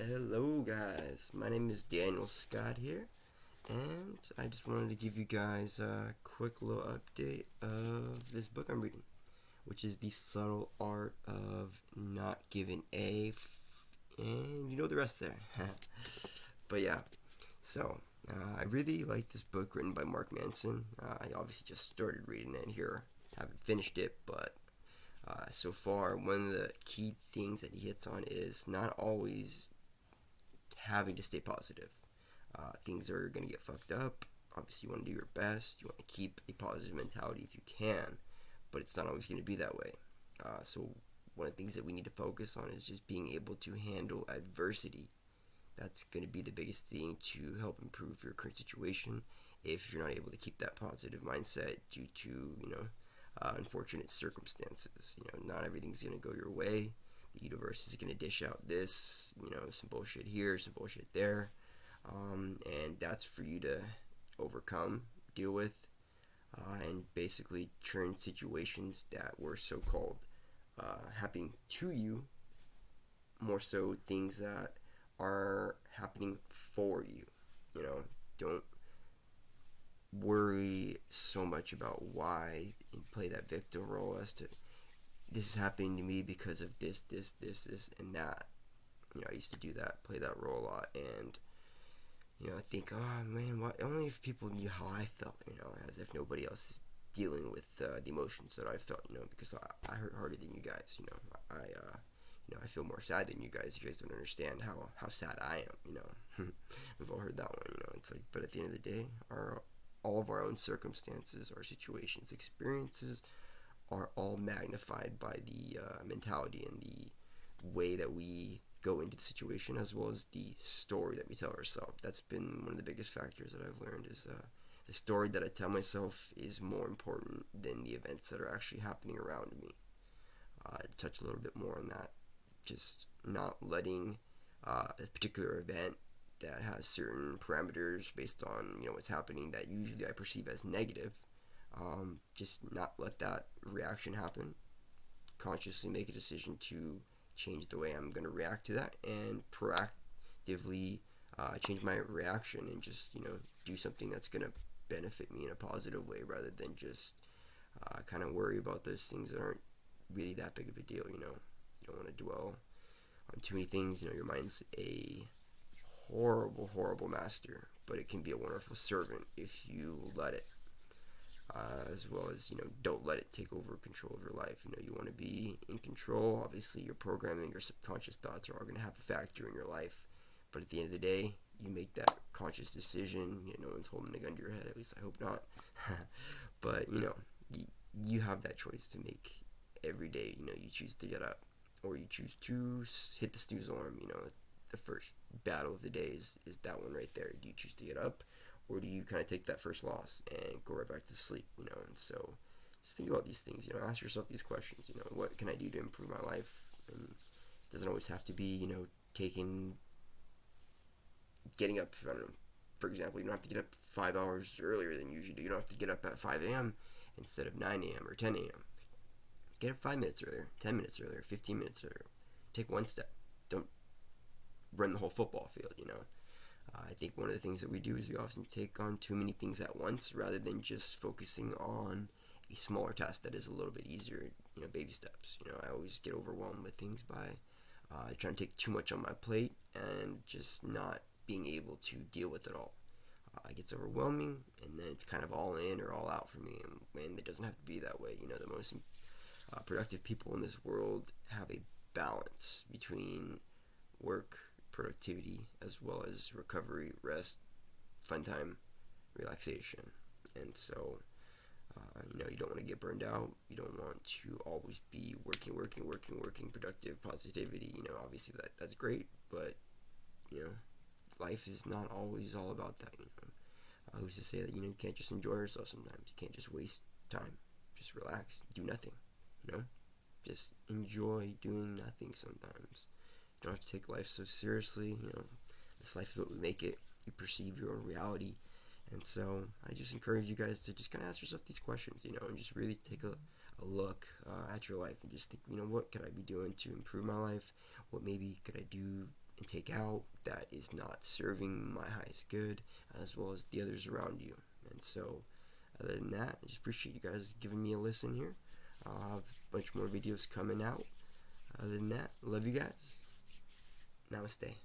Hello, guys. My name is Daniel Scott here, and I just wanted to give you guys a quick little update of this book I'm reading, which is The Subtle Art of Not Giving and you know the rest there. But yeah, so I really like this book written by Mark Manson. I obviously just started reading it here, haven't finished it, but so far, one of the key things that he hits on is not always having to stay positive. Things are going to get fucked up. Obviously, you want to do your best. You want to keep a positive mentality if you can, but it's not always going to be that way. So, one of the things that we need to focus on is just being able to handle adversity. That's going to be the biggest thing to help improve your current situation if you're not able to keep that positive mindset due to, unfortunate circumstances. Not everything's going to go your way. The universe is going to dish out this, some bullshit here, some bullshit there. And that's for you to overcome, deal with, and basically turn situations that were so called happening to you more so things that are happening for you. Don't worry so much about why and play that victim role as to this is happening to me because of this, and that. I used to do that, play that role a lot, and I think, oh man, why? Only if people knew how I felt, as if nobody else is dealing with the emotions that I felt, because I hurt harder than you guys, I feel more sad than you guys. You guys don't understand how sad I am, We've all heard that one, It's like, but at the end of the day, all of our own circumstances, our situations, experiences are all magnified by the mentality and the way that we go into the situation, as well as the story that we tell ourselves. That's been one of the biggest factors that I've learned is the story that I tell myself is more important than the events that are actually happening around me. Touch a little bit more on that. Just not letting a particular event that has certain parameters based on what's happening that usually I perceive as negative. Just not let that reaction happen. Consciously make a decision to change the way I'm going to react to that, and proactively change my reaction and just do something that's going to benefit me in a positive way, rather than just kind of worry about those things that aren't really that big of a deal. You don't want to dwell on too many things. Your mind's a horrible master, but it can be a wonderful servant if you let it. As well as don't let it take over control of your life. You want to be in control. Obviously, your programming, your subconscious thoughts are all going to have a factor in your life, but at the end of the day, you make that conscious decision. No one's holding a gun to your head, at least I hope not. But you have that choice to make every day. You choose to get up, or you choose to hit the snooze alarm. The first battle of the day is that one right there. Do you choose to get up, or do you kind of take that first loss and go right back to sleep? And so just think about these things. Ask yourself these questions. What can I do to improve my life? And it doesn't always have to be getting up. I don't know. For example, you don't have to get up 5 hours earlier than usual. You don't have to get up at 5 a.m. instead of 9 a.m. or 10 a.m. Get up 5 minutes earlier, 10 minutes earlier, 15 minutes earlier. Take one step. Don't run the whole football field. I think one of the things that we do is we often take on too many things at once, rather than just focusing on a smaller task that is a little bit easier, baby steps. I always get overwhelmed with things by trying to take too much on my plate and just not being able to deal with it all. It gets overwhelming, and then it's kind of all in or all out for me, and it doesn't have to be that way. The most productive people in this world have a balance between work, productivity, as well as recovery, rest, fun time, relaxation. And so you don't want to get burned out. You don't want to always be working, productive, positivity. Obviously that's great, but life is not always all about that. Who's to say that you can't just enjoy yourself sometimes? You can't just waste time. Just relax, do nothing. Just enjoy doing nothing sometimes. You don't have to take life so seriously. This life is what we make it. You perceive your own reality. And so I just encourage you guys to just kind of ask yourself these questions, and just really take a look at your life and just think, what could I be doing to improve my life? What maybe could I do and take out that is not serving my highest good, as well as the others around you. And so, other than that, I just appreciate you guys giving me a listen here. I'll have a bunch more videos coming out. Other than that, love you guys. Namaste.